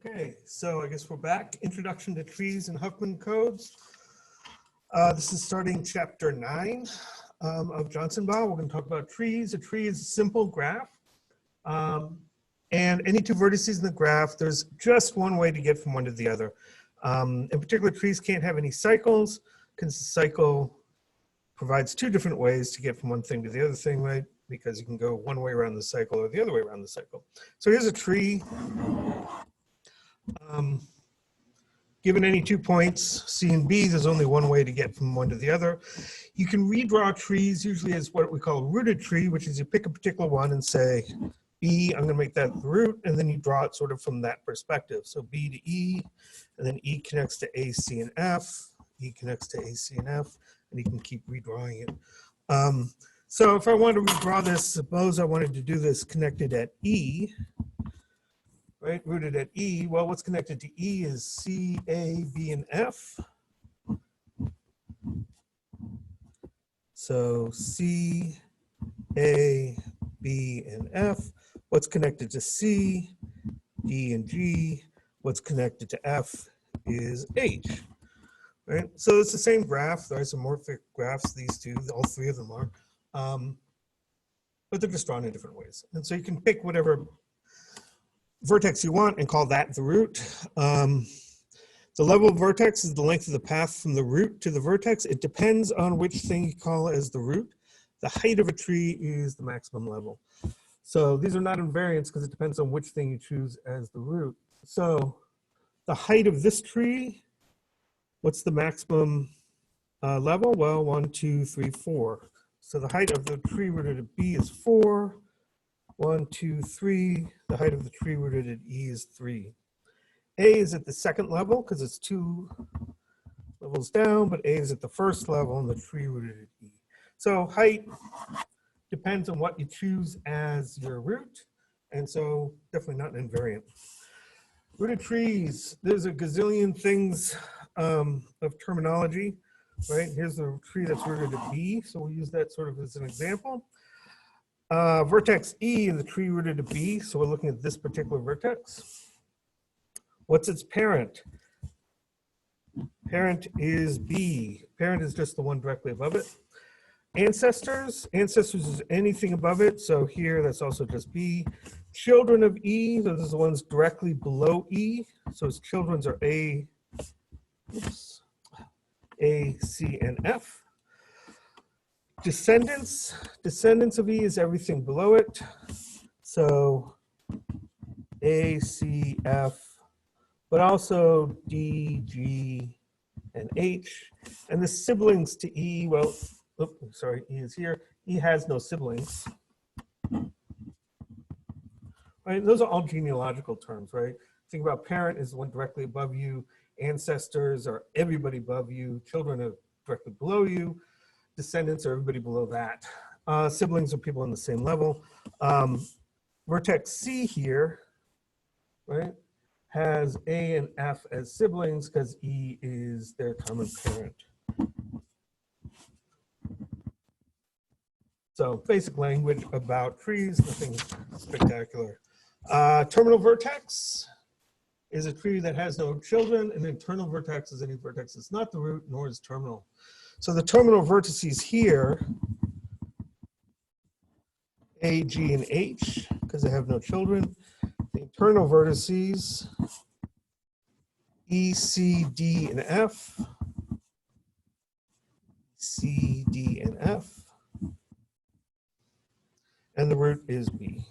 Okay, so I guess we're back. Introduction to trees and Huffman codes. This is starting chapter 9 of Johnson Ball. We're going to talk about trees. A tree is a simple graph. And any two vertices in the graph, there's just one way to get from one to the other. In particular, trees can't have any cycles because the cycle provides two different ways to get from one thing to the other thing, right? Because you can go one way around the cycle or the other way around the cycle. So here's a tree. Given any 2 points, C and B, there's only one way to get from one to the other. You can redraw trees usually as what we call a rooted tree, which is you pick a particular one and say, B, I'm going to make that the root, and then you draw it sort of from that perspective. So B to E, and then E connects to A, C, and F. E connects to A, C, and F, and you can keep redrawing it. So if I wanted to redraw this, suppose I wanted to do this connected at E, right, rooted at E. Well, what's connected to E is C, A, B, and F. So C, A, B, and F. What's connected to C, D, and G. What's connected to F is H. Right? So it's the same graph. They're isomorphic graphs, these two, all three of them are. But they're just drawn in different ways. And so you can pick whatever vertex you want and call that the root. The level of vertex is the length of the path from the root to the vertex. It depends on which thing you call as the root. The height of a tree is the maximum level. So these are not invariants because it depends on which thing you choose as the root. So the height of this tree, what's the maximum level? Well, 1, 2, 3, 4. So the height of the tree rooted at B is 4. 1, 2, 3. The height of the tree rooted at E is 3. A is at the second level because it's 2 levels down, but A is at the first level and the tree rooted at E. So height depends on what you choose as your root, and so definitely not an invariant. Rooted trees, there's a gazillion things of terminology, right? Here's the tree that's rooted at B, so we'll use that sort of as an example. Vertex E is the tree rooted to B, so we're looking at this particular vertex. What's its parent? Parent is B. Parent is just the one directly above it. Ancestors is anything above it, so here that's also just B. Children of E, those are the ones directly below E, so its children's are A, C, and F. Descendants of E is everything below it. So A, C, F, but also D, G, and H. And the siblings to E, well, oops, sorry, E is here. E has no siblings. Right, those are all genealogical terms, right? Think about parent is the one directly above you. Ancestors are everybody above you. Children are directly below you. Descendants are everybody below that. Siblings are people on the same level. Vertex C here, right, has A and F as siblings because E is their common parent. So basic language about trees, nothing spectacular. Terminal vertex is a tree that has no children, and internal vertex is any vertex that's not the root, nor is terminal. So the terminal vertices here, A, G, and H, because they have no children. The internal vertices, E, C, D, and F. C, D, and F. And the root is B.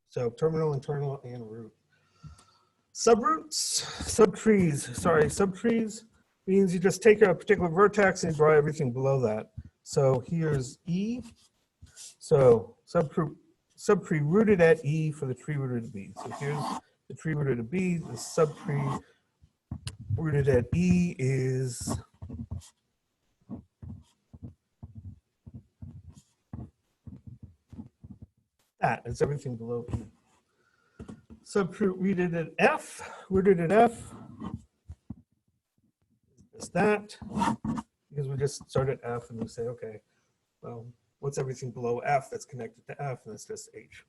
So terminal, internal, and root. Subroots, subtrees means you just take a particular vertex and draw everything below that. So here's E. So subtree rooted at E for the tree rooted at B. So here's the tree rooted at B. The subtree rooted at E is that. It's everything below E. Subtree rooted at F, is that, because we just start at F and we say, okay, well, what's everything below F that's connected to F, and it's just H.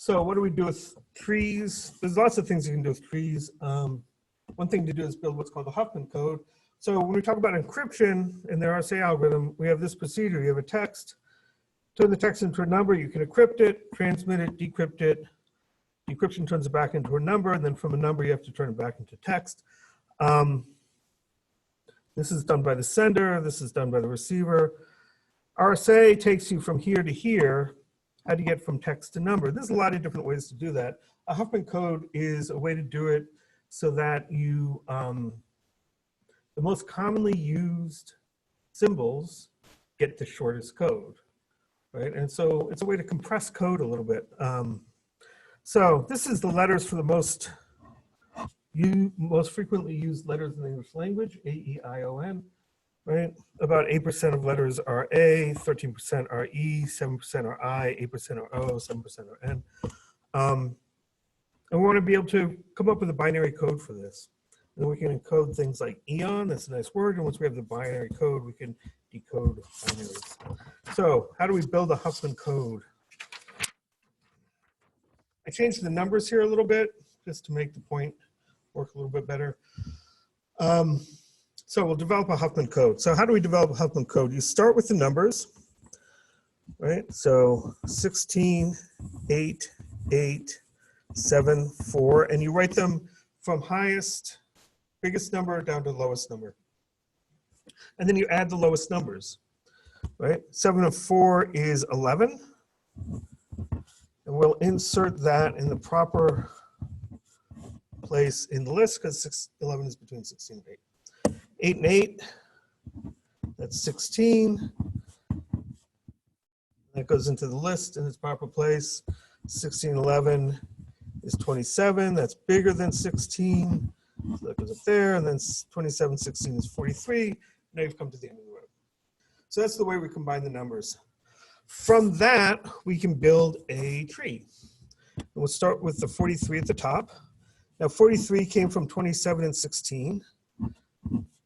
So what do we do with trees? There's lots of things you can do with trees. One thing to do is build what's called the Huffman Code. So when we talk about encryption in the RSA algorithm, we have this procedure. You have a text, turn the text into a number, you can encrypt it, transmit it, decrypt it. Decryption turns it back into a number, and then from a number you have to turn it back into text. This is done by the sender, this is done by the receiver. RSA takes you from here to here. How do you get from text to number? There's a lot of different ways to do that. A Huffman code is a way to do it so that you, the most commonly used symbols get the shortest code, right? And so it's a way to compress code a little bit. So this is the letters for the most frequently used letters in the English language, A, E, I, O, N, right? About 8% of letters are A, 13% are E, 7% are I, 8% are O, 7% are N. And we want to be able to come up with a binary code for this. And we can encode things like eon, that's a nice word, and once we have the binary code, we can decode binaries. So how do we build a Huffman code? I changed the numbers here a little bit just to make the point work a little bit better. So we'll develop a Huffman code. So how do we develop a Huffman code? You start with the numbers, right? So 16, 8, 8, 7, 4, and you write them from biggest number down to lowest number. And then you add the lowest numbers, right? 7 of 4 is 11. And we'll insert that in the proper place in the list because 11 is between 16 and 8. 8 and 8, that's 16. That goes into the list in its proper place. 16, 11 is 27. That's bigger than 16. So that goes up there. And then 27, 16 is 43. Now you've come to the end of the row. So that's the way we combine the numbers. From that, we can build a tree. And we'll start with the 43 at the top. Now 43 came from 27 and 16.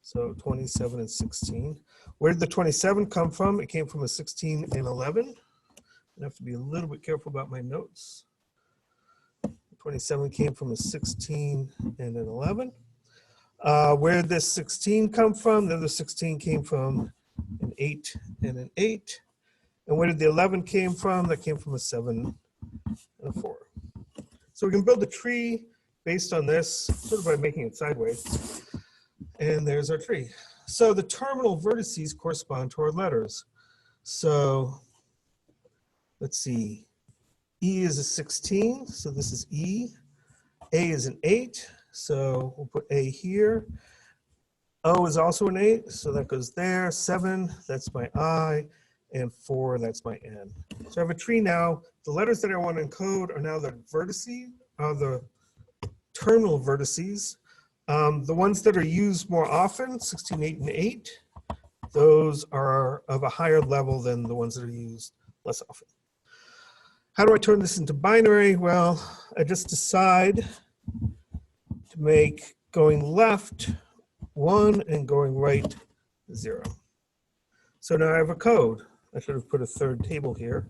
So 27 and 16. Where did the 27 come from? It came from a 16 and 11. I have to be a little bit careful about my notes. 27 came from a 16 and an 11. Where did this 16 come from? The other 16 came from an 8 and an 8. And where did the 11 came from? That came from a 7 and a 4. So we can build a tree based on this, sort of by making it sideways. And there's our tree. So the terminal vertices correspond to our letters. So let's see. E is a 16, so this is E. A is an 8, so we'll put A here. O is also an 8, so that goes there. 7, that's my I. And 4, that's my N. So I have a tree now. The letters that I want to encode are now the vertices, the terminal vertices. The ones that are used more often, 16, 8, and 8, those are of a higher level than the ones that are used less often. How do I turn this into binary? Well, I just decide to make going left 1 and going right 0. So now I have a code. I should have put a third table here.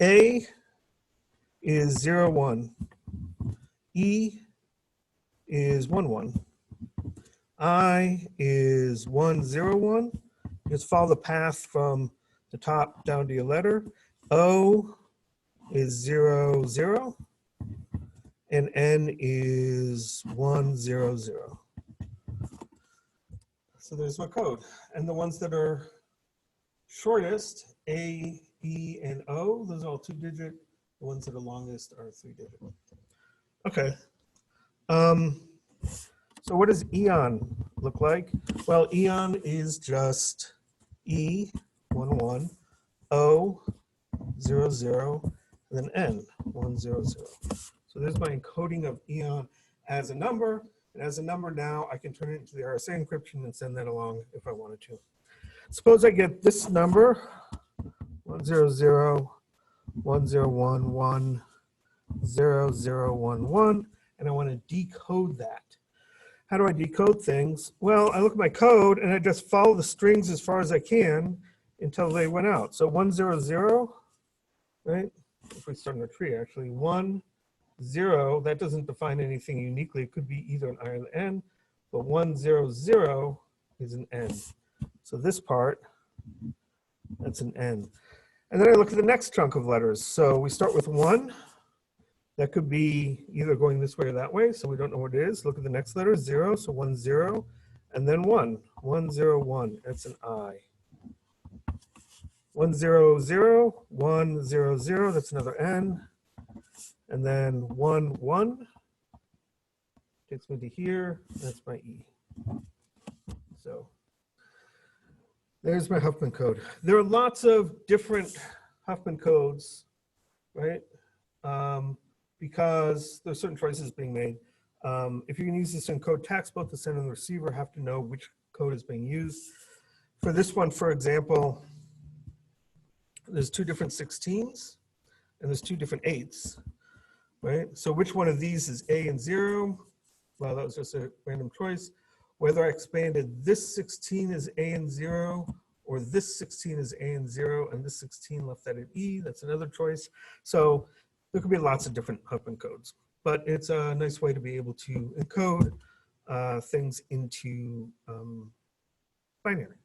A is 0, 1. E is 1, 1. I is 1, 0, 1. Just follow the path from the top down to your letter. O is 0, 0. And N is 1, 0, 0. So there's my code. And the ones that are shortest, A, E, and O, those are all 2-digit. The ones that are longest are 3-digit. Okay. So what does eon look like? Well, eon is just E, 1, 1, O, 0, 0, and then N, 1, 0, 0. So there's my encoding of eon as a number. And as a number now, I can turn it into the RSA encryption and send that along if I wanted to. Suppose I get this number, 1, 0, 0, 1, 0, 1, 1, 0, 0, 1, 1, and I want to decode that. How do I decode things? Well, I look at my code and I just follow the strings as far as I can until they went out. So 1, 0, 0, right? if we start in a tree, actually, 1, 0, that doesn't define anything uniquely. It could be either an I or an N, but 1, 0, 0 is an N. So this part, that's an N. And then I look at the next chunk of letters. So we start with 1. That could be either going this way or that way, so we don't know what it is. Look at the next letter, 0, so 1, 0, and then 1, 1, 0, 1, that's an I. 1, 0, 0, 1, 0, 0, that's another N. And then 1, 1 takes me to here, that's my E. So there's my Huffman code. There are lots of different Huffman codes, right? Because there's certain choices being made. If you can use this in code text, both the sender and the receiver have to know which code is being used. For this one, for example, there's 2 different 16s and there's 2 different 8s, right? So which one of these is A and 0? Well, that was just a random choice. Whether I expanded this 16 as A and 0, or this 16 is A and 0, and this 16 left that at E, that's another choice. So there could be lots of different Huffman codes, but it's a nice way to be able to encode things into binary.